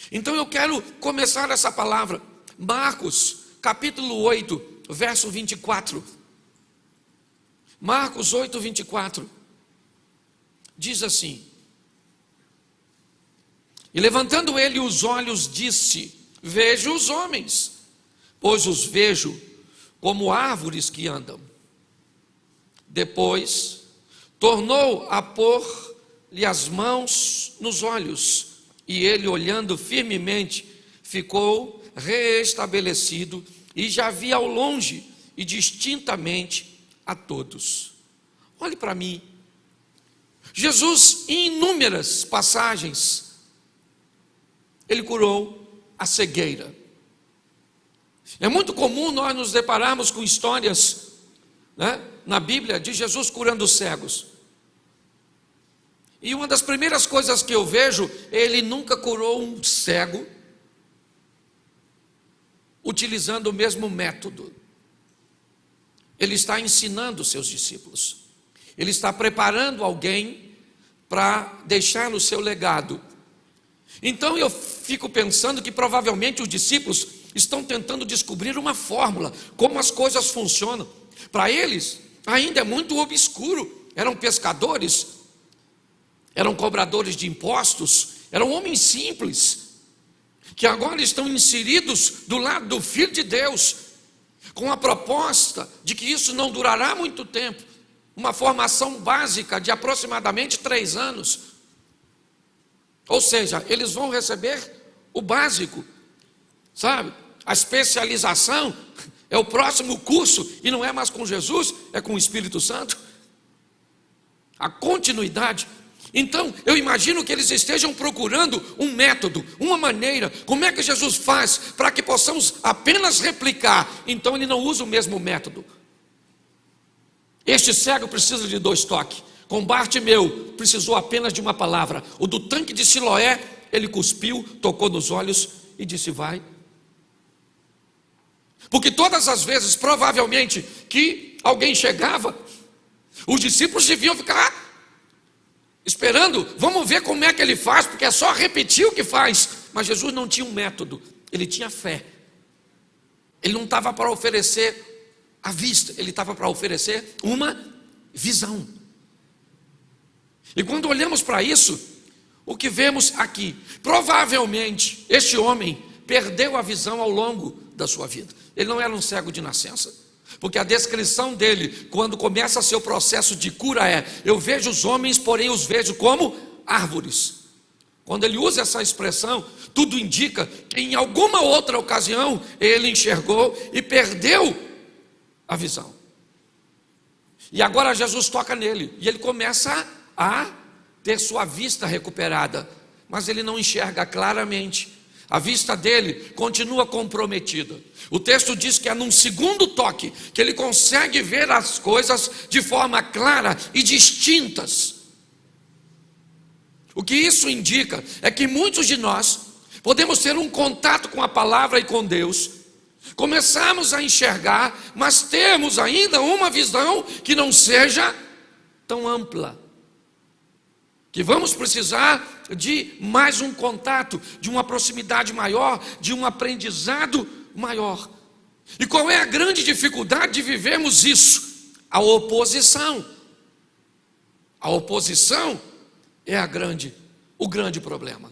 Então eu quero começar essa palavra, Marcos, capítulo 8, verso 24. Marcos 8, 24. Diz assim: e levantando ele os olhos, disse: vejo os homens, pois os vejo como árvores que andam. Depois, tornou a pôr-lhe as mãos nos olhos, e ele, olhando firmemente, ficou reestabelecido, e já via ao longe e distintamente a todos. Olhe para mim. Jesus, em inúmeras passagens, ele curou a cegueira. É muito comum nós nos depararmos com histórias, né, na Bíblia, de Jesus curando os cegos. E uma das primeiras coisas que eu vejo, ele nunca curou um cego utilizando o mesmo método. Ele está ensinando os seus discípulos. Ele está preparando alguém para deixar o seu legado. Então eu fico pensando que provavelmente os discípulos estão tentando descobrir uma fórmula, como as coisas funcionam. Para eles, ainda é muito obscuro. Eram pescadores, eram cobradores de impostos, eram homens simples, que agora estão inseridos do lado do Filho de Deus, com a proposta de que isso não durará muito tempo, uma formação básica de aproximadamente 3 anos. Ou seja, eles vão receber o básico, sabe? A especialização é o próximo curso, e não é mais com Jesus, é com o Espírito Santo. A continuidade. Então, eu imagino que eles estejam procurando um método, uma maneira. Como é que Jesus faz para que possamos apenas replicar? Então ele não usa o mesmo método. Este cego precisa de 2 toques. Com Bartimeu precisou apenas de uma palavra. O do tanque de Siloé, ele cuspiu, tocou nos olhos e disse: vai. Porque todas as vezes, provavelmente, que alguém chegava, os discípulos deviam ficar esperando, vamos ver como é que ele faz, porque é só repetir o que faz. Mas Jesus não tinha um método, ele tinha fé. Ele não estava para oferecer a vista, ele estava para oferecer uma visão. E quando olhamos para isso, o que vemos aqui? Provavelmente este homem perdeu a visão ao longo da sua vida. Ele não era um cego de nascença, porque a descrição dele, quando começa seu processo de cura, é: eu vejo os homens, porém os vejo como árvores. Quando ele usa essa expressão, tudo indica que em alguma outra ocasião ele enxergou e perdeu a visão. E agora Jesus toca nele, e ele começa a ter sua vista recuperada, mas ele não enxerga claramente. A vista dele continua comprometida. O texto diz que é num segundo toque que ele consegue ver as coisas de forma clara e distintas. O que isso indica é que muitos de nós podemos ter um contato com a palavra e com Deus, começamos a enxergar, mas temos ainda uma visão que não seja tão ampla, que vamos precisar de mais um contato, de uma proximidade maior, de um aprendizado maior. E qual é a grande dificuldade de vivermos isso? A oposição. A oposição é o grande problema.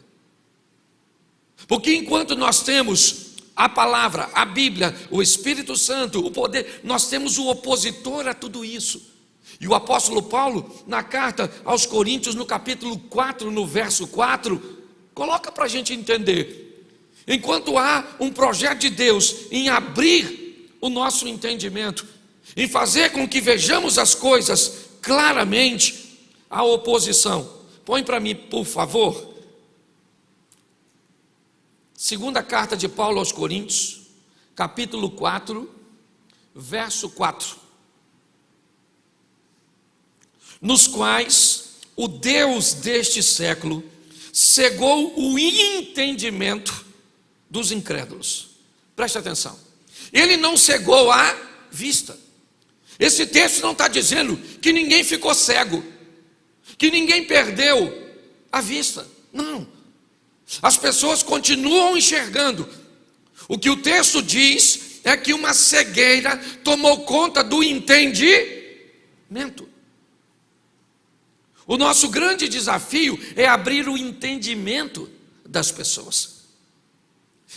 Porque enquanto nós temos a palavra, a Bíblia, o Espírito Santo, o poder, nós temos o opositor a tudo isso. E o apóstolo Paulo, na carta aos Coríntios, no capítulo 4, no verso 4, coloca para a gente entender. Enquanto há um projeto de Deus em abrir o nosso entendimento, em fazer com que vejamos as coisas claramente, há oposição. Põe para mim, por favor, segunda carta de Paulo aos Coríntios, capítulo 4, verso 4. Nos quais o Deus deste século cegou o entendimento dos incrédulos. Preste atenção. Ele não cegou a vista. Esse texto não está dizendo que ninguém ficou cego, que ninguém perdeu a vista. Não. As pessoas continuam enxergando. O que o texto diz é que uma cegueira tomou conta do entendimento. O nosso grande desafio é abrir o entendimento das pessoas.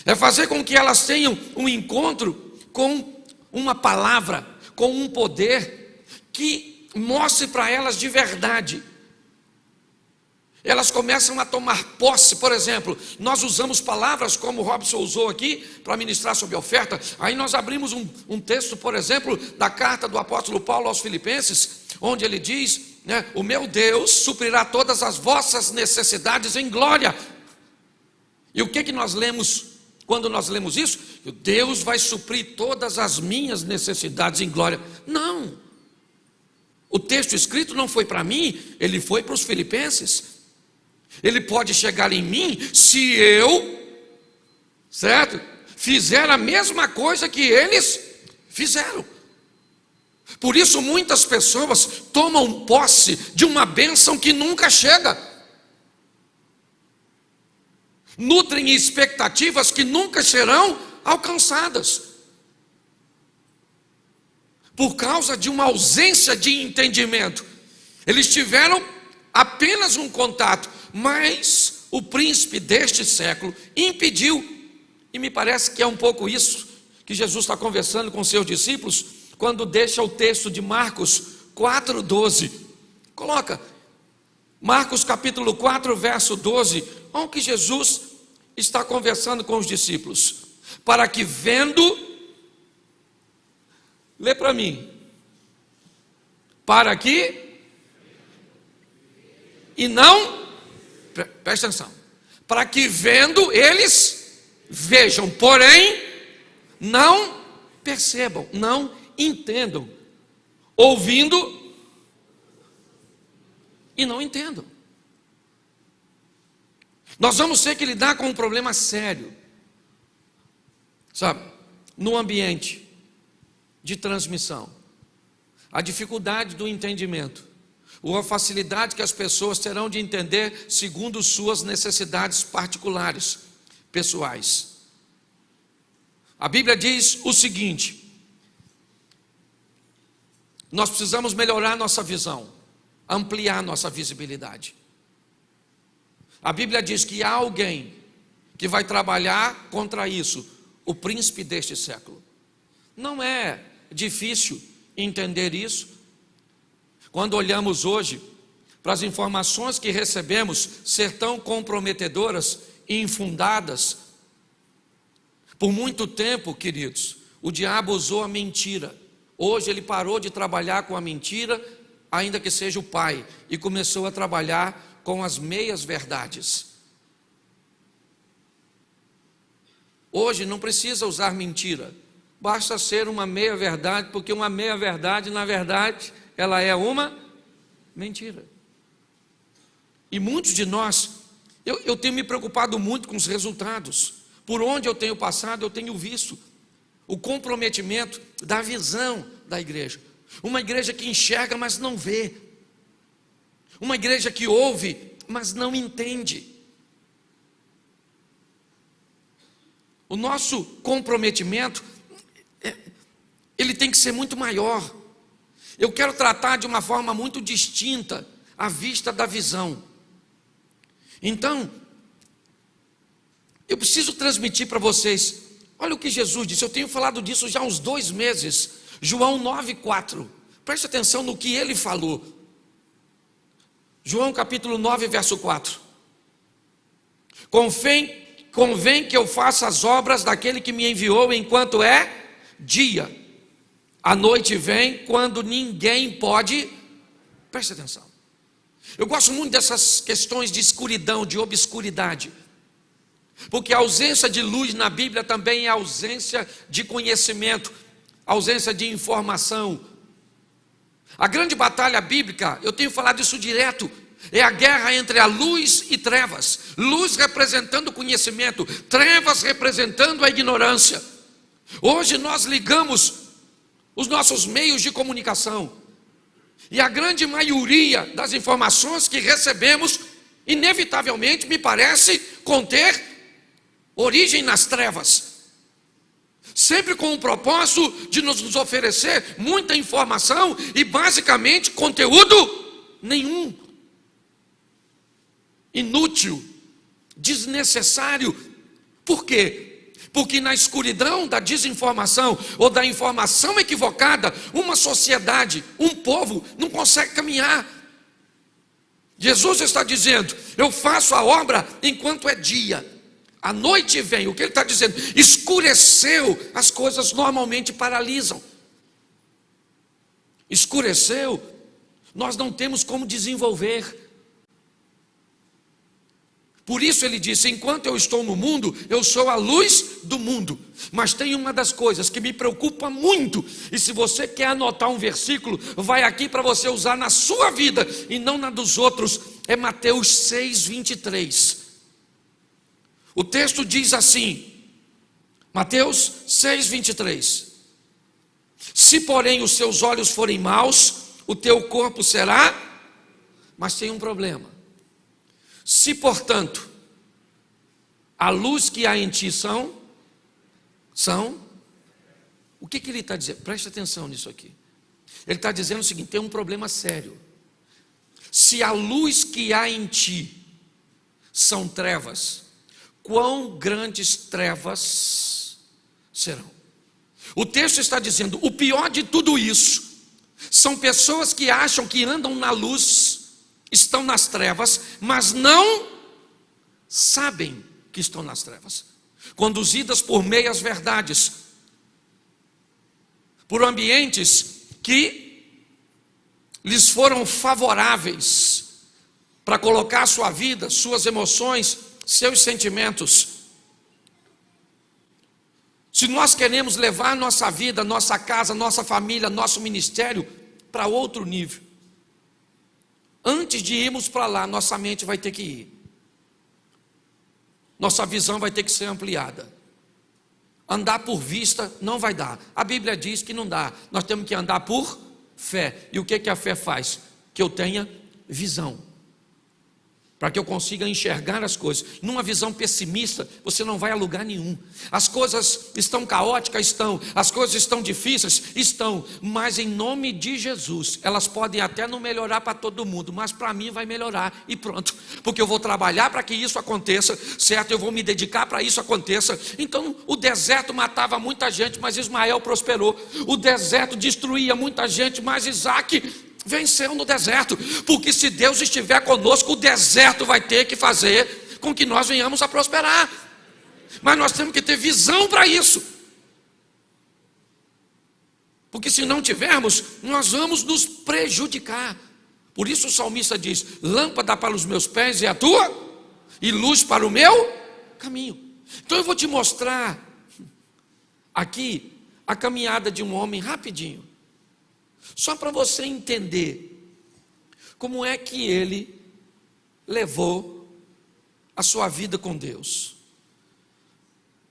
É fazer com que elas tenham um encontro com uma palavra, com um poder que mostre para elas de verdade. Elas começam a tomar posse. Por exemplo, nós usamos palavras como o Robson usou aqui para ministrar sobre a oferta. Aí nós abrimos um texto, por exemplo, da carta do apóstolo Paulo aos Filipenses, onde ele diz, né, o meu Deus suprirá todas as vossas necessidades em glória. E o que nós lemos quando nós lemos isso? Deus vai suprir todas as minhas necessidades em glória. Não. O texto escrito não foi para mim, ele foi para os filipenses. Ele pode chegar em mim se eu, certo? Fizer a mesma coisa que eles fizeram. Por isso muitas pessoas tomam posse de uma bênção que nunca chega. Nutrem expectativas que nunca serão alcançadas. Por causa de uma ausência de entendimento. Eles tiveram apenas um contato, mas o príncipe deste século impediu, e me parece que é um pouco isso que Jesus está conversando com seus discípulos, quando deixa o texto de Marcos 4,12. Coloca, Marcos capítulo 4, verso 12, onde que Jesus está conversando com os discípulos, para que vendo, lê para mim, para que, e não, presta atenção, para que vendo eles vejam, porém não percebam, não entendam, ouvindo e não entendam. Nós vamos ter que lidar com um problema sério, sabe, no ambiente de transmissão, a dificuldade do entendimento, ou a facilidade que as pessoas terão de entender segundo suas necessidades particulares, pessoais. A Bíblia diz o seguinte: nós precisamos melhorar nossa visão, ampliar nossa visibilidade. A Bíblia diz que há alguém que vai trabalhar contra isso, o príncipe deste século. Não é difícil entender isso. Quando olhamos hoje para as informações que recebemos ser tão comprometedoras e infundadas, por muito tempo, queridos, o diabo usou a mentira. Hoje ele parou de trabalhar com a mentira, ainda que seja o pai, e começou a trabalhar com as meias verdades. Hoje não precisa usar mentira, basta ser uma meia verdade, porque uma meia verdade, na verdade, ela é uma mentira. E muitos de nós, eu tenho me preocupado muito com os resultados. Por onde eu tenho passado, eu tenho visto o comprometimento da visão da igreja. Uma igreja que enxerga, mas não vê. Uma igreja que ouve, mas não entende. O nosso comprometimento, ele tem que ser muito maior. Eu quero tratar de uma forma muito distinta a vista da visão. Então, eu preciso transmitir para vocês, olha o que Jesus disse, eu tenho falado disso já há uns 2 meses, João 9,4, preste atenção no que ele falou. João capítulo 9, verso 4. Convém que eu faça as obras daquele que me enviou enquanto é dia. A noite vem quando ninguém pode. Preste atenção. Eu gosto muito dessas questões de escuridão, de obscuridade. Porque a ausência de luz na Bíblia também é ausência de conhecimento, ausência de informação. A grande batalha bíblica, eu tenho falado isso direto, é a guerra entre a luz e trevas. Luz representando conhecimento, trevas representando a ignorância. Hoje nós ligamos os nossos meios de comunicação, e a grande maioria das informações que recebemos inevitavelmente me parece conter origem nas trevas, sempre com o propósito de nos oferecer muita informação e basicamente conteúdo nenhum, inútil, desnecessário. Por quê? Porque na escuridão da desinformação ou da informação equivocada, uma sociedade, um povo não consegue caminhar. Jesus está dizendo: eu faço a obra enquanto é dia, a noite vem. O que ele está dizendo? Escureceu, as coisas normalmente paralisam. Escureceu, nós não temos como desenvolver. Por isso ele disse: enquanto eu estou no mundo, eu sou a luz do mundo. Mas tem uma das coisas que me preocupa muito, e se você quer anotar um versículo, vai aqui para você usar na sua vida e não na dos outros. É Mateus 6:23. O texto diz assim, Mateus 6:23: se porém os seus olhos forem maus, o teu corpo será. Mas tem um problema. Se, portanto, a luz que há em ti são, o que ele está dizendo? Preste atenção nisso aqui. Ele está dizendo o seguinte: tem um problema sério. Se a luz que há em ti são trevas, quão grandes trevas serão? O texto está dizendo: o pior de tudo isso são pessoas que acham que andam na luz, estão nas trevas, mas não sabem que estão nas trevas, conduzidas por meias verdades, por ambientes que lhes foram favoráveis para colocar sua vida, suas emoções, seus sentimentos. Se nós queremos levar nossa vida, nossa casa, nossa família, nosso ministério para outro nível, antes de irmos para lá, nossa mente vai ter que ir. Nossa visão vai ter que ser ampliada. Andar por vista não vai dar. A Bíblia diz que não dá. Nós temos que andar por fé. E o que a fé faz? Que eu tenha visão, para que eu consiga enxergar as coisas. Numa visão pessimista, você não vai a lugar nenhum. As coisas estão caóticas? Estão. As coisas estão difíceis? Estão. Mas em nome de Jesus, elas podem até não melhorar para todo mundo, mas para mim vai melhorar e pronto. Porque eu vou trabalhar para que isso aconteça, certo? Eu vou me dedicar para isso aconteça. Então, o deserto matava muita gente, mas Ismael prosperou. O deserto destruía muita gente, mas Isaac venceu no deserto. Porque se Deus estiver conosco, o deserto vai ter que fazer com que nós venhamos a prosperar. Mas nós temos que ter visão para isso, porque se não tivermos, nós vamos nos prejudicar. Por isso o salmista diz: lâmpada para os meus pés é a tua, e luz para o meu caminho. Então eu vou te mostrar aqui a caminhada de um homem rapidinho, só para você entender como é que ele levou a sua vida com Deus.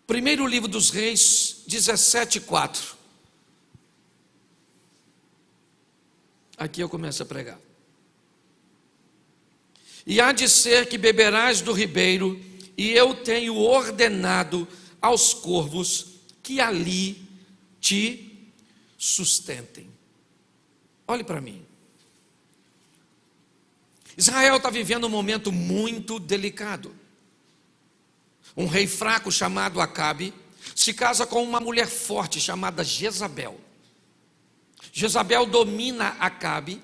Primeiro livro dos Reis, 17:4. Aqui eu começo a pregar. E há de ser que beberás do ribeiro, e eu tenho ordenado aos corvos que ali te sustentem. Olhe para mim. Israel está vivendo um momento muito delicado. Um rei fraco chamado Acabe se casa com uma mulher forte chamada Jezabel. Jezabel domina Acabe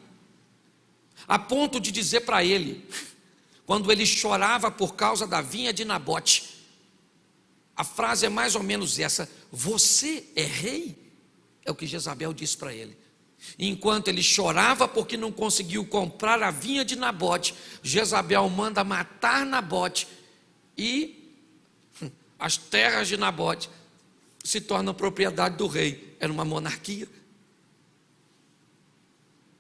a ponto de dizer para ele, quando ele chorava por causa da vinha de Nabote, a frase é mais ou menos essa: você é rei? É o que Jezabel disse para ele. Enquanto ele chorava porque não conseguiu comprar a vinha de Nabote, Jezabel manda matar Nabote, e as terras de Nabote se tornam propriedade do rei. Era uma monarquia.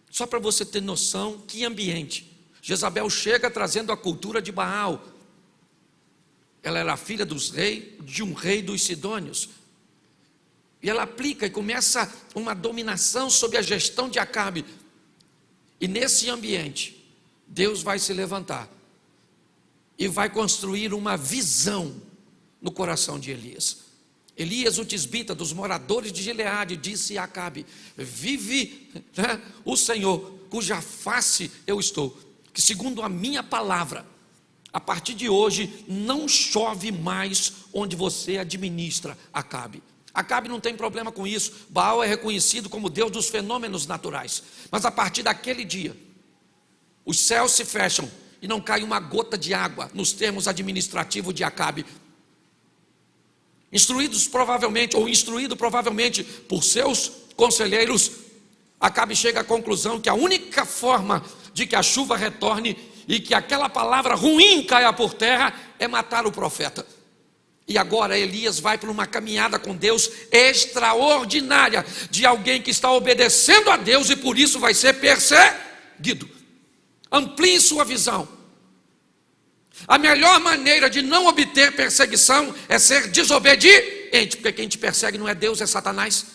Só para você ter noção que ambiente. Jezabel chega trazendo a cultura de Baal. Ela era filha de um rei dos Sidônios. E ela aplica e começa uma dominação sobre a gestão de Acabe. E nesse ambiente, Deus vai se levantar e vai construir uma visão no coração de Elias. Elias, o tisbita dos moradores de Gileade, disse a Acabe: vive, o Senhor, cuja face eu estou, que segundo a minha palavra, a partir de hoje não chove mais onde você administra, Acabe. Acabe não tem problema com isso. Baal é reconhecido como Deus dos fenômenos naturais, mas a partir daquele dia os céus se fecham e não cai uma gota de água, nos termos administrativos de Acabe. Instruído provavelmente por seus conselheiros, Acabe chega à conclusão que a única forma de que a chuva retorne e que aquela palavra ruim caia por terra é matar o profeta. E agora Elias vai para uma caminhada com Deus extraordinária, de alguém que está obedecendo a Deus e por isso vai ser perseguido. Amplie sua visão. A melhor maneira de não obter perseguição é ser desobediente, porque quem te persegue não é Deus, é Satanás.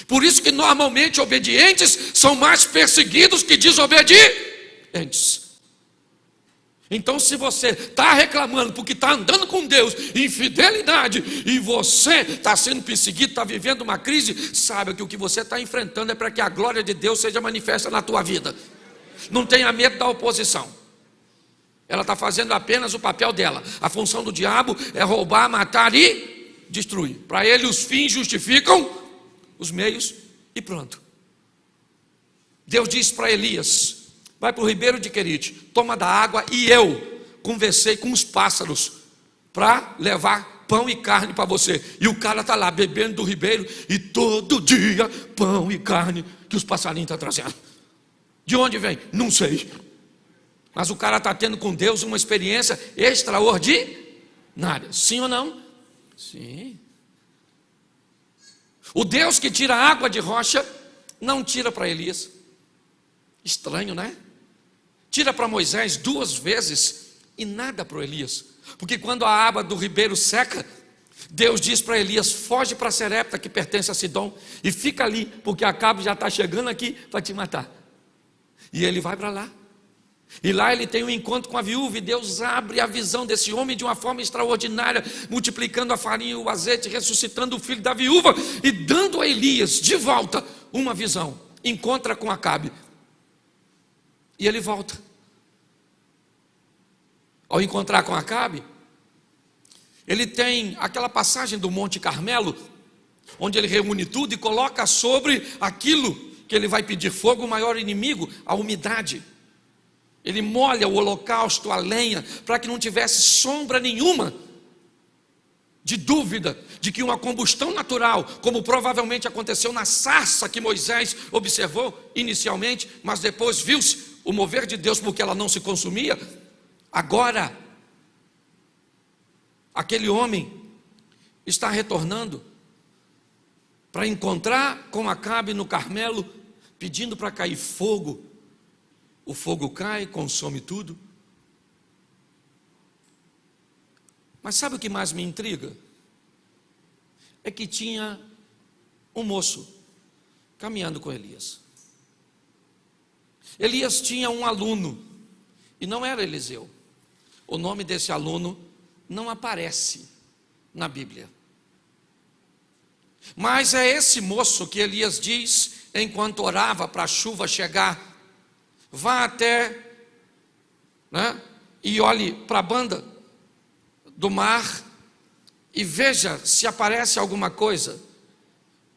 Por isso que normalmente obedientes são mais perseguidos que desobedientes. Então, se você está reclamando porque está andando com Deus, infidelidade, e você está sendo perseguido, está vivendo uma crise, saiba que o que você está enfrentando é para que a glória de Deus seja manifesta na tua vida. Não tenha medo da oposição. Ela está fazendo apenas o papel dela. A função do diabo é roubar, matar e destruir. Para ele os fins justificam os meios e pronto. Deus disse para Elias: vai para o ribeiro de Querite, toma da água, e eu conversei com os pássaros para levar pão e carne para você. E o cara está lá bebendo do ribeiro, e todo dia pão e carne que os passarinhos estão trazendo. De onde vem? Não sei. Mas o cara está tendo com Deus uma experiência extraordinária. Sim ou não? Sim. O Deus que tira água de rocha, não tira para Elias. Estranho, né? Tira para Moisés 2 vezes e nada para Elias. Porque quando a água do ribeiro seca, Deus diz para Elias: foge para Serepta, que pertence a Sidom, e fica ali, porque Acabe já está chegando aqui para te matar. E ele vai para lá. E lá ele tem um encontro com a viúva, e Deus abre a visão desse homem de uma forma extraordinária, multiplicando a farinha e o azeite, ressuscitando o filho da viúva e dando a Elias de volta uma visão. Encontra com Acabe e ele volta. Ao encontrar com Acabe, ele tem aquela passagem do Monte Carmelo, onde ele reúne tudo e coloca sobre aquilo que ele vai pedir fogo, o maior inimigo, a umidade. Ele molha o holocausto, a lenha, para que não tivesse sombra nenhuma de dúvida de que uma combustão natural, como provavelmente aconteceu na sarça que Moisés observou inicialmente, mas depois viu-se o mover de Deus porque ela não se consumia. Agora, aquele homem está retornando para encontrar com Acabe no Carmelo, pedindo para cair fogo. O fogo cai, consome tudo. Mas sabe o que mais me intriga? É que tinha um moço caminhando com Elias. Elias tinha um aluno, e não era Eliseu. O nome desse aluno não aparece na Bíblia. Mas é esse moço que Elias diz, enquanto orava para a chuva chegar: vá até, e olhe para a banda do mar e veja se aparece alguma coisa.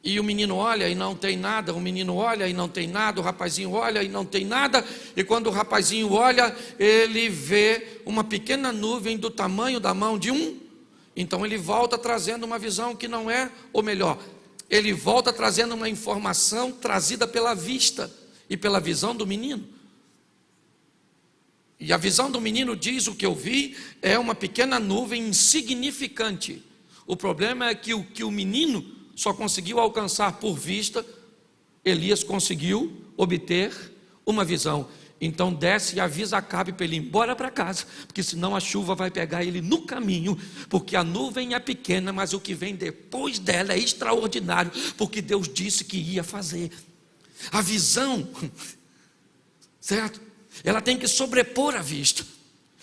E o menino olha e não tem nada, o menino olha e não tem nada, o rapazinho olha e não tem nada, e quando o rapazinho olha, ele vê uma pequena nuvem do tamanho da mão de um. Então ele volta trazendo uma visão que não é, ou melhor, ele volta trazendo uma informação trazida pela vista e pela visão do menino. E a visão do menino diz: o que eu vi é uma pequena nuvem insignificante. O problema é que o menino só conseguiu alcançar por vista, Elias conseguiu obter uma visão. Então desce e avisa Acabe para ele ir embora para casa, porque senão a chuva vai pegar ele no caminho, porque a nuvem é pequena, mas o que vem depois dela é extraordinário, porque Deus disse que ia fazer. A visão, certo? Ela tem que sobrepor a vista.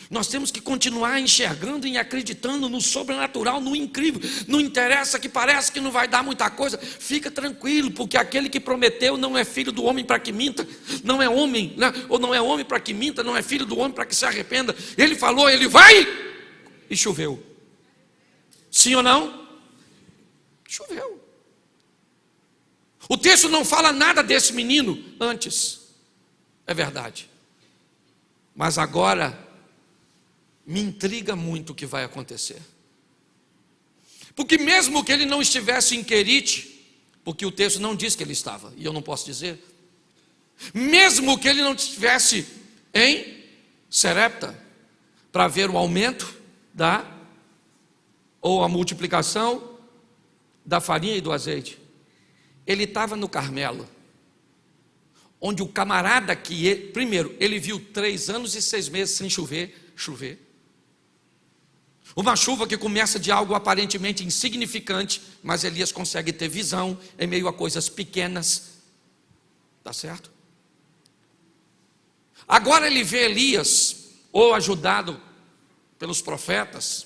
Nós temos que continuar enxergando e acreditando no sobrenatural, no incrível. Não interessa que parece que não vai dar muita coisa, fica tranquilo, porque aquele que prometeu não é filho do homem para que minta, não é homem, né? Ou não é homem para que minta, não é filho do homem para que se arrependa. Ele falou, ele vai, e choveu. Sim ou não? Choveu. O texto não fala nada desse menino antes, é verdade, mas agora me intriga muito o que vai acontecer. Porque mesmo que ele não estivesse em Querite, porque o texto não diz que ele estava, e eu não posso dizer, mesmo que ele não estivesse em Serepta, para ver o aumento ou a multiplicação da farinha e do azeite, ele estava no Carmelo, onde o camarada primeiro, ele viu 3 anos e 6 meses sem chover. Uma chuva que começa de algo aparentemente insignificante, mas Elias consegue ter visão em meio a coisas pequenas. Tá certo? Agora ele vê Elias, ou ajudado pelos profetas,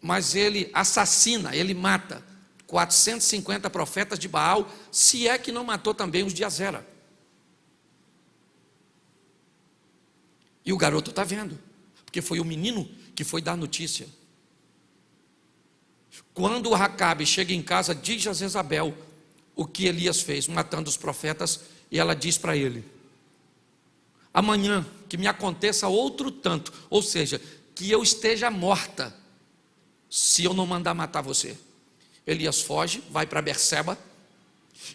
mas ele assassina, ele mata 450 profetas de Baal, se é que não matou também os de Azera. E o garoto está vendo, porque foi o menino que foi dar notícia. Quando o Acabe chega em casa, diz a Jezabel o que Elias fez, matando os profetas, e ela diz para ele: amanhã que me aconteça outro tanto, ou seja, que eu esteja morta, se eu não mandar matar você. Elias foge, vai para Berseba,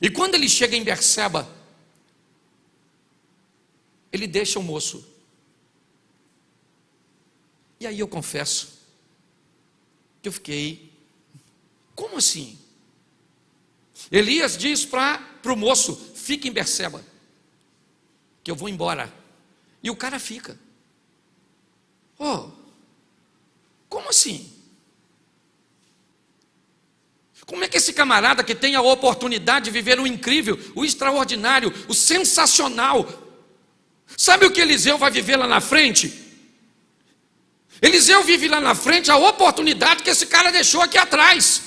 e quando ele chega em Berseba, ele deixa o moço. E aí eu confesso que eu fiquei, como assim? Elias diz para o moço: fica em Berseba, que eu vou embora. E o cara fica. Como assim? Como é que esse camarada que tem a oportunidade de viver o incrível, o extraordinário, o sensacional, sabe o que Eliseu vai viver lá na frente? Eliseu vive lá na frente a oportunidade que esse cara deixou aqui atrás.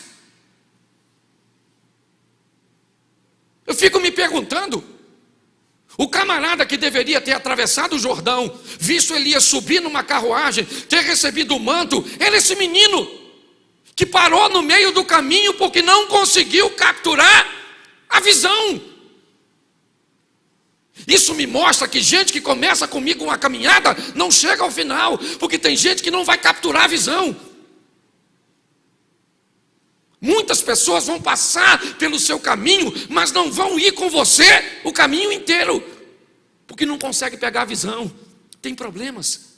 Eu fico me perguntando, o camarada que deveria ter atravessado o Jordão, visto Elias subir numa carruagem, ter recebido o manto, era esse menino que parou no meio do caminho porque não conseguiu capturar a visão. Isso me mostra que gente que começa comigo uma caminhada não chega ao final, porque tem gente que não vai capturar a visão. Muitas pessoas vão passar pelo seu caminho, mas não vão ir com você o caminho inteiro, porque não consegue pegar a visão, tem problemas.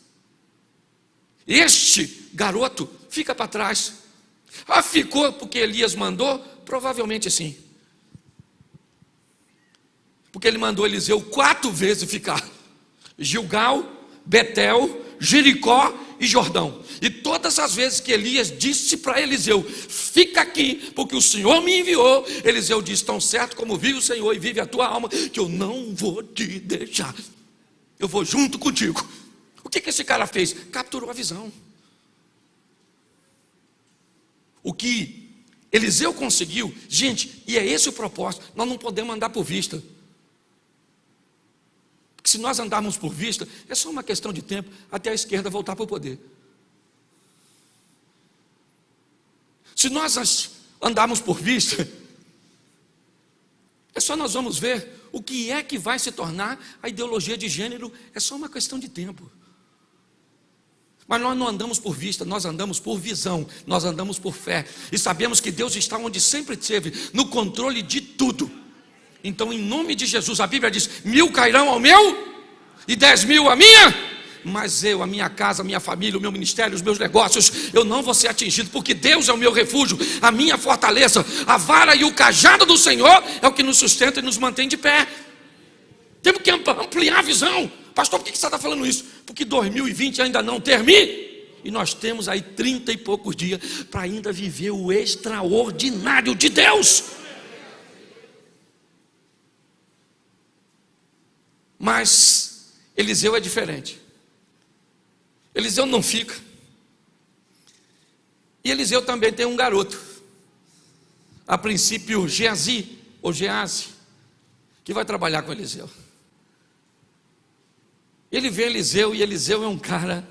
Este garoto fica para trás. Ficou porque Elias mandou? Provavelmente sim. Porque ele mandou Eliseu 4 vezes ficar: Gilgal, Betel, Jericó e Jordão. E todas as vezes que Elias disse para Eliseu: fica aqui, porque o Senhor me enviou, Eliseu disse: tão certo como vive o Senhor e vive a tua alma, que eu não vou te deixar, eu vou junto contigo. O que esse cara fez? Capturou a visão. O que Eliseu conseguiu, gente, e é esse o propósito, nós não podemos andar por vista. Porque se nós andarmos por vista, é só uma questão de tempo até a esquerda voltar para o poder. Se nós andarmos por vista, é só nós vamos ver o que é que vai se tornar a ideologia de gênero, é só uma questão de tempo. Mas nós não andamos por vista, nós andamos por visão, nós andamos por fé, e sabemos que Deus está onde sempre esteve, no controle de tudo. Então, em nome de Jesus, a Bíblia diz: 1000 cairão ao meu e 10.000 à minha, mas eu, a minha casa, a minha família, o meu ministério, os meus negócios, eu não vou ser atingido, porque Deus é o meu refúgio, a minha fortaleza, a vara e o cajado do Senhor é o que nos sustenta e nos mantém de pé. Temos que ampliar a visão. Pastor, por que você está falando isso? Porque 2020 ainda não termina, e nós temos aí 30 e poucos dias para ainda viver o extraordinário de Deus. Mas Eliseu é diferente. Eliseu não fica. E Eliseu também tem um garoto, a princípio Geazi, ou Geazi, que vai trabalhar com Eliseu. Ele vê Eliseu, e Eliseu é um cara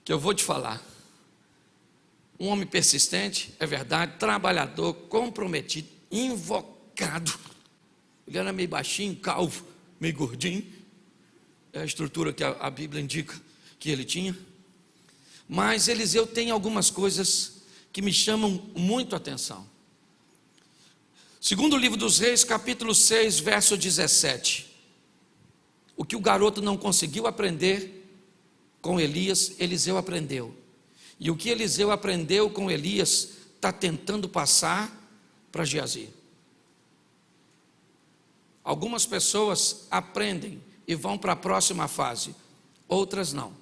que eu vou te falar, um homem persistente, é verdade, trabalhador, comprometido, invocado. Ele era meio baixinho, calvo, meio gordinho, é a estrutura que a Bíblia indica que ele tinha. Mas Eliseu tem algumas coisas que me chamam muito a atenção. Segundo o livro dos Reis, capítulo 6, verso 17. O que o garoto não conseguiu aprender com Elias, Eliseu aprendeu. E o que Eliseu aprendeu com Elias, está tentando passar para Geazi. Algumas pessoas aprendem e vão para a próxima fase, outras não.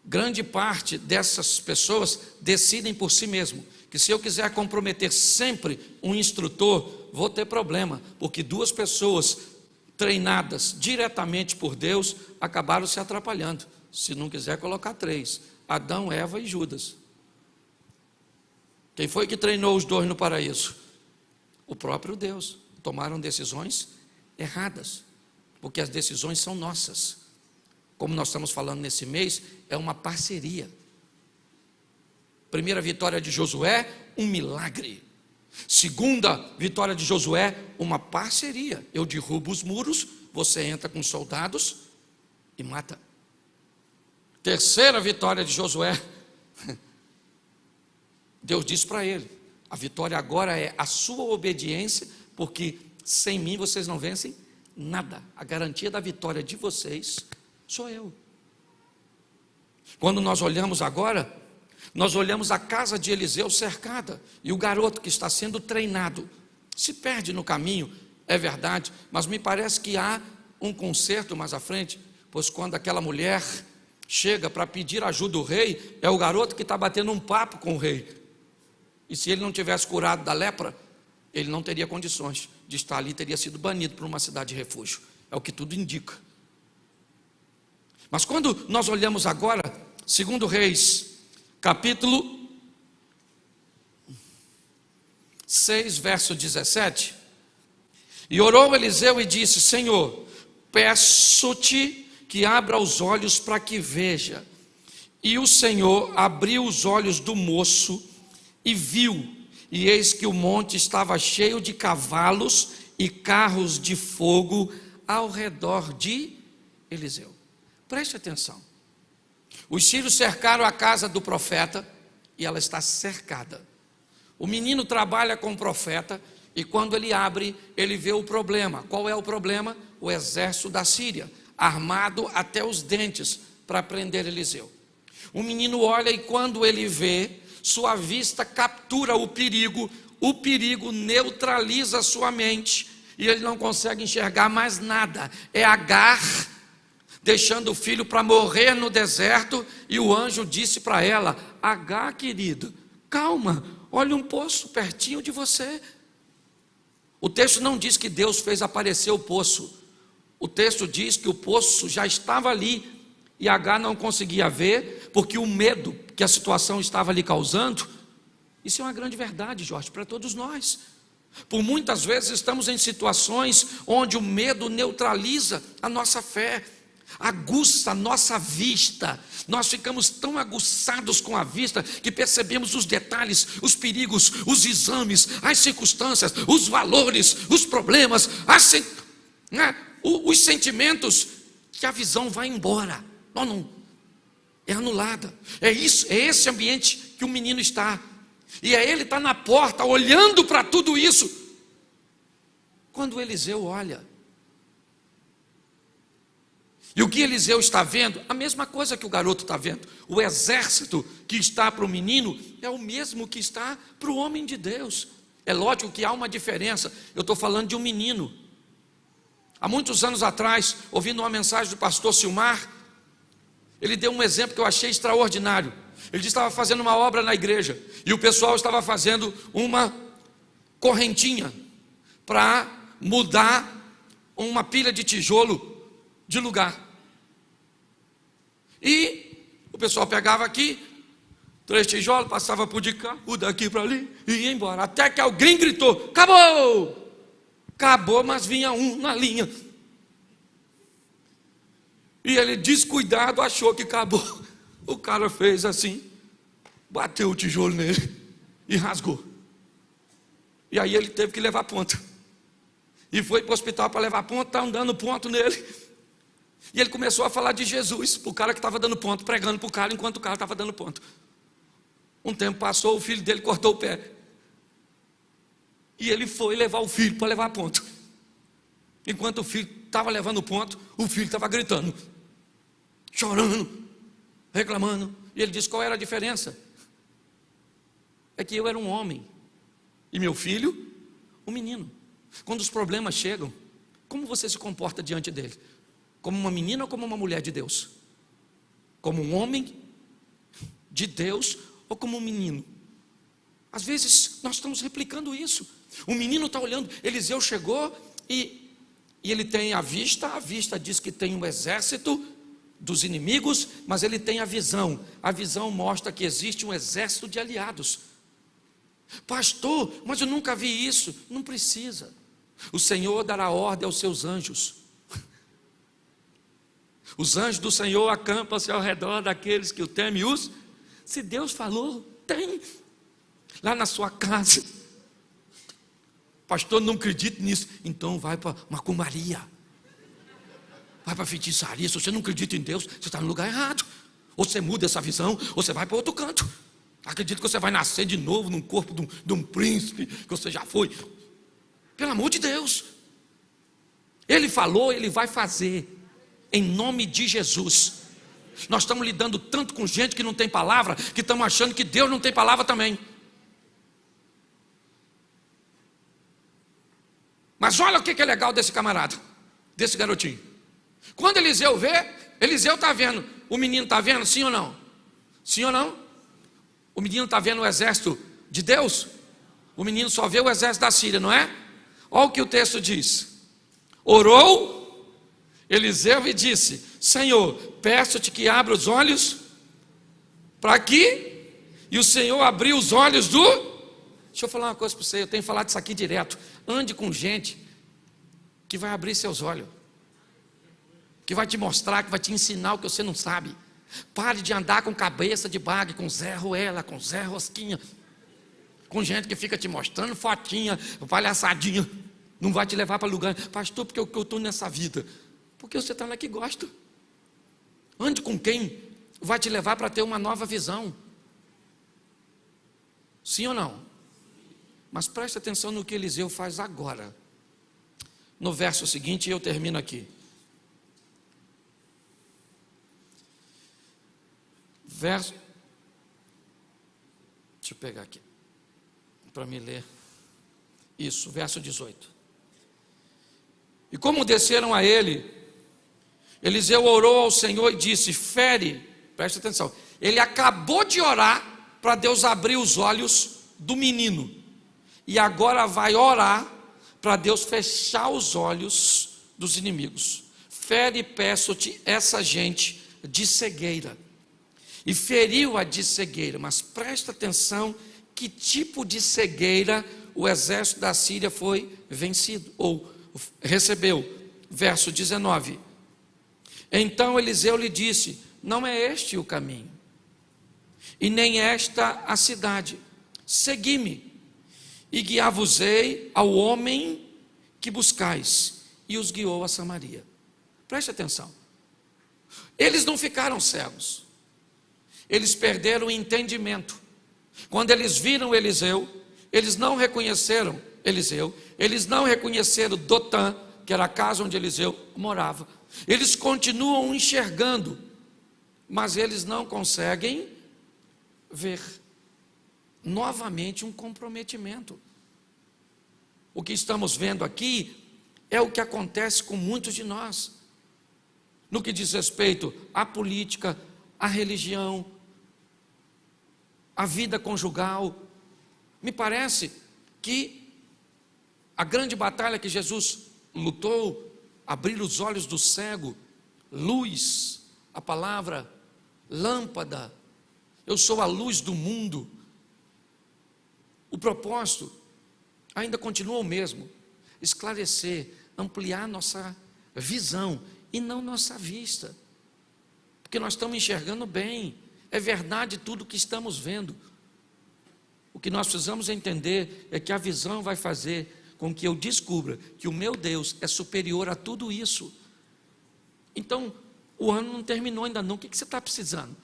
Grande parte dessas pessoas decidem por si mesmo, que se eu quiser comprometer sempre um instrutor, vou ter problema, porque duas pessoas treinadas diretamente por Deus acabaram se atrapalhando. Se não quiser colocar três, Adão, Eva e Judas. Quem foi que treinou os dois no paraíso? O próprio Deus. Tomaram decisões erradas, porque as decisões são nossas. Como nós estamos falando nesse mês, é uma parceria. Primeira vitória de Josué, um milagre. Segunda vitória de Josué, uma parceria. Eu derrubo os muros, você entra com os soldados e mata. Terceira vitória de Josué, Deus disse para ele: a vitória agora é a sua obediência, porque sem mim vocês não vencem nada. A garantia da vitória de vocês sou eu. Quando nós olhamos agora, nós olhamos a casa de Eliseu cercada, e o garoto que está sendo treinado se perde no caminho, é verdade, mas me parece que há um conserto mais à frente, pois quando aquela mulher chega para pedir ajuda do rei, é o garoto que está batendo um papo com o rei. E se ele não tivesse curado da lepra, ele não teria condições de estar ali, teria sido banido para uma cidade de refúgio. É o que tudo indica. Mas quando nós olhamos agora, 2 Reis, capítulo 6, verso 17. E orou Eliseu e disse: Senhor, peço-te que abra os olhos para que veja. E o Senhor abriu os olhos do moço e viu, e eis que o monte estava cheio de cavalos e carros de fogo ao redor de Eliseu. Preste atenção. Os sírios cercaram a casa do profeta e ela está cercada. O menino trabalha com o profeta e quando ele abre, ele vê o problema. Qual é o problema? O exército da Síria, armado até os dentes para prender Eliseu. O menino olha e quando ele vê, sua vista captura o perigo neutraliza sua mente e ele não consegue enxergar mais nada. É Agar deixando o filho para morrer no deserto, e o anjo disse para ela: Agar, querida, calma, olha um poço pertinho de você. O texto não diz que Deus fez aparecer o poço. O texto diz que o poço já estava ali e Agar não conseguia ver, porque o medo que a situação estava lhe causando. Isso é uma grande verdade, Jorge, para todos nós. Por muitas vezes estamos em situações onde o medo neutraliza a nossa fé, aguça a nossa vista. Nós ficamos tão aguçados com a vista que percebemos os detalhes, os perigos, os exames, as circunstâncias, os valores, os problemas, os sentimentos, que a visão vai embora. Não, é anulada. É esse ambiente que o menino está. E ele está na porta olhando para tudo isso. Quando Eliseu olha, e o que Eliseu está vendo? A mesma coisa que o garoto está vendo. O exército que está para o menino é o mesmo que está para o homem de Deus. É lógico que há uma diferença. Eu estou falando de um menino. Há muitos anos atrás, ouvindo uma mensagem do pastor Silmar, ele deu um exemplo que eu achei extraordinário. Ele estava fazendo uma obra na igreja e o pessoal estava fazendo uma correntinha para mudar uma pilha de tijolo de lugar. E o pessoal pegava aqui, 3 tijolos, passava por de cá, o daqui para ali, e ia embora. Até que alguém gritou: acabou! Acabou, mas vinha um na linha. E ele, descuidado, achou que acabou. O cara fez assim, bateu o tijolo nele e rasgou. E aí ele teve que levar ponto. E foi para o hospital para levar ponto, estava dando ponto nele. E ele começou a falar de Jesus para o cara que estava dando ponto, pregando para o cara enquanto o cara estava dando ponto. Um tempo passou, o filho dele cortou o pé. E ele foi levar o filho para levar ponto. Enquanto o filho estava levando ponto, o filho estava gritando, chorando, reclamando. E ele disse: qual era a diferença? É que eu era um homem e meu filho, um menino. Quando os problemas chegam, como você se comporta diante dele? Como uma menina ou como uma mulher de Deus? Como um homem de Deus ou como um menino? Às vezes nós estamos replicando isso. O menino está olhando, Eliseu chegou e ele tem a vista diz que tem um exército dos inimigos, mas ele tem a visão mostra que existe um exército de aliados. Pastor, mas eu nunca vi isso. Não precisa. O Senhor dará ordem aos seus anjos. Os anjos do Senhor acampam-se ao redor daqueles que o temem. Se Deus falou, tem. Lá na sua casa. Pastor, não acredito nisso. Então vai para macumbaria. Vai para feitiçaria. Se você não acredita em Deus, você está no lugar errado. Ou você muda essa visão, ou você vai para outro canto. Acredito que você vai nascer de novo num corpo de um príncipe, que você já foi. Pelo amor de Deus. Ele falou, ele vai fazer. Em nome de Jesus. Nós estamos lidando tanto com gente que não tem palavra, que estamos achando que Deus não tem palavra também. Mas olha o que é legal desse camarada, desse garotinho. Quando Eliseu vê, Eliseu está vendo. O menino está vendo, sim ou não? Sim ou não? O menino está vendo o exército de Deus? O menino só vê o exército da Síria, não é? Olha o que o texto diz. Orou Eliseu e disse: Senhor, peço-te que abra os olhos para aqui. E o Senhor abriu os olhos do... Deixa eu falar uma coisa para você, eu tenho falado isso aqui direto. Ande com gente que vai abrir seus olhos, que vai te mostrar, que vai te ensinar o que você não sabe. Pare de andar com cabeça de bagre, com Zé Ruela, com Zé Rosquinha, com gente que fica te mostrando fotinha, palhaçadinha. Não vai te levar para lugar. Pastor, porque eu estou nessa vida? Porque você está lá que gosta. Ande com quem vai te levar para ter uma nova visão. Sim ou não? Mas preste atenção no que Eliseu faz agora. No verso seguinte, eu termino aqui. Deixa eu pegar aqui, para me ler. Isso, verso 18. E como desceram a ele, Eliseu orou ao Senhor e disse: fere, preste atenção, ele acabou de orar para Deus abrir os olhos do menino, e agora vai orar para Deus fechar os olhos dos inimigos. Fere, peço-te, essa gente de cegueira. E feriu-a de cegueira. Mas presta atenção, que tipo de cegueira o exército da Síria foi vencido, ou recebeu. Verso 19. Então Eliseu lhe disse: não é este o caminho, e nem esta a cidade. Segui-me, e guiar-vos-ei ao homem que buscais. E os guiou a Samaria. Preste atenção. Eles não ficaram cegos. Eles perderam o entendimento. Quando eles viram Eliseu, eles não reconheceram Eliseu, eles não reconheceram Dotã, que era a casa onde Eliseu morava. Eles continuam enxergando, mas eles não conseguem ver. Novamente um comprometimento. O que estamos vendo aqui é o que acontece com muitos de nós, no que diz respeito à política, à religião, à vida conjugal. Me parece que a grande batalha que Jesus lutou, abrir os olhos do cego, luz, a palavra lâmpada, eu sou a luz do mundo. O propósito ainda continua o mesmo: esclarecer, ampliar nossa visão e não nossa vista, porque nós estamos enxergando bem, é verdade tudo que estamos vendo. O que nós precisamos entender é que a visão vai fazer com que eu descubra que o meu Deus é superior a tudo isso. Então, o ano não terminou ainda não. O que você está precisando?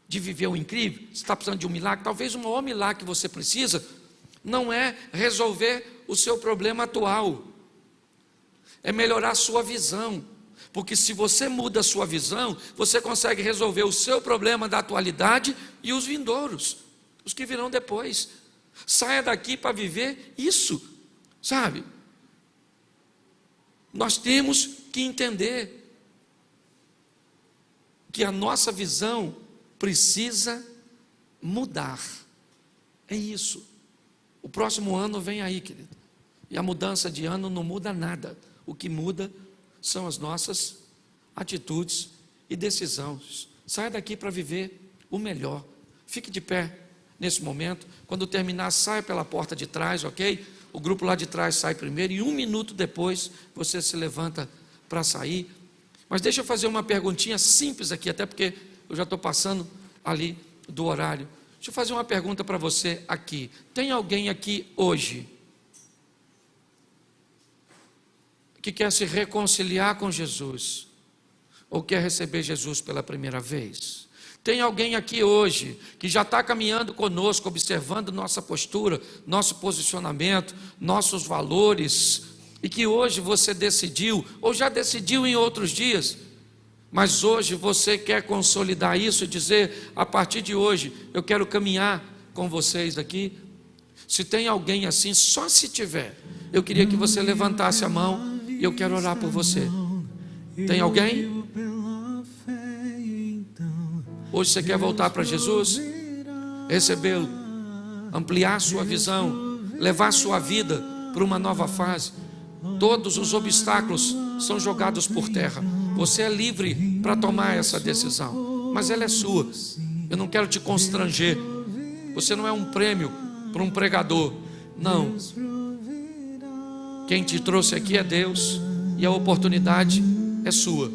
De viver o incrível? Você está precisando de um milagre? Talvez o maior milagre que você precisa não é resolver o seu problema atual, é melhorar a sua visão. Porque se você muda a sua visão, você consegue resolver o seu problema da atualidade e os vindouros, os que virão depois. Saia daqui para viver isso, sabe? Nós temos que entender que a nossa visão precisa mudar. É isso. O próximo ano vem aí, querido. E a mudança de ano não muda nada. O que muda são as nossas atitudes e decisões. Saia daqui para viver o melhor. Fique de pé nesse momento. Quando terminar, saia pela porta de trás, ok? O grupo lá de trás sai primeiro e 1 minuto depois você se levanta para sair. Mas deixa eu fazer uma perguntinha simples aqui, até porque eu já estou passando ali do horário. Deixa eu fazer uma pergunta para você aqui. Tem alguém aqui hoje que quer se reconciliar com Jesus, ou quer receber Jesus pela primeira vez? Tem alguém aqui hoje que já está caminhando conosco, observando nossa postura, nosso posicionamento, nossos valores, e que hoje você decidiu, ou já decidiu em outros dias, mas hoje você quer consolidar isso e dizer: a partir de hoje eu quero caminhar com vocês aqui? Se tem alguém assim, só se tiver, eu queria que você levantasse a mão e eu quero orar por você. Tem alguém? Hoje você quer voltar para Jesus, recebê-lo, ampliar sua visão, levar sua vida para uma nova fase. Todos os obstáculos são jogados por terra. Você é livre para tomar essa decisão, mas ela é sua. Eu não quero te constranger. Você não é um prêmio para um pregador, não. Quem te trouxe aqui é Deus, e a oportunidade é sua.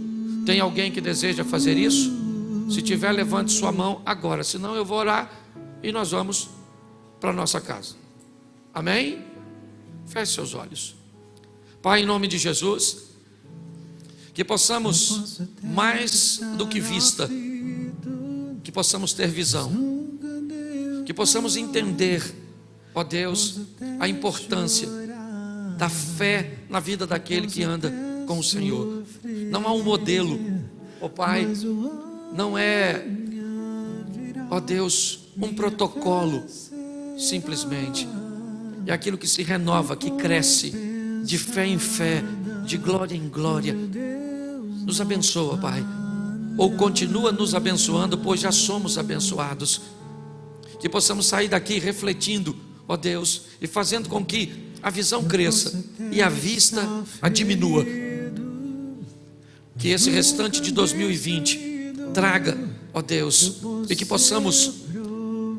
Tem alguém que deseja fazer isso? Se tiver, levante sua mão agora. Senão eu vou orar e nós vamos para a nossa casa. Amém? Feche seus olhos. Pai, em nome de Jesus, que possamos, mais do que vista, que possamos ter visão, que possamos entender, ó Deus, a importância da fé na vida daquele que anda com o Senhor. Não há um modelo, ó Pai, não é, ó Deus, um protocolo, simplesmente. É aquilo que se renova, que cresce, de fé em fé, de glória em glória. Nos abençoa, Pai, ou continua nos abençoando, pois já somos abençoados. Que possamos sair daqui refletindo, ó Deus, e fazendo com que a visão cresça e a vista a diminua. Que esse restante de 2020 traga, ó Deus, e que possamos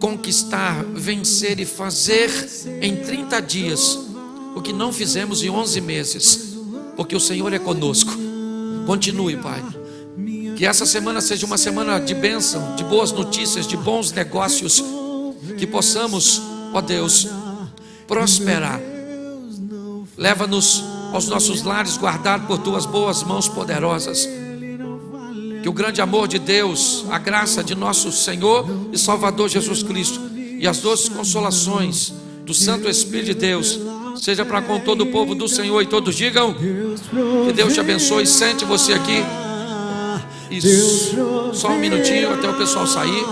conquistar, vencer e fazer em 30 dias o que não fizemos em 11 meses, porque o Senhor é conosco. Continue, Pai. Que essa semana seja uma semana de bênção, de boas notícias, de bons negócios. Que possamos, ó Deus, prosperar. Leva-nos aos nossos lares, guardados por Tuas boas mãos poderosas. Que o grande amor de Deus, a graça de nosso Senhor e Salvador Jesus Cristo e as doces consolações do Santo Espírito de Deus seja para com todo o povo do Senhor, e todos digam: que Deus te abençoe. Sente você aqui. Isso. Só um minutinho até o pessoal sair.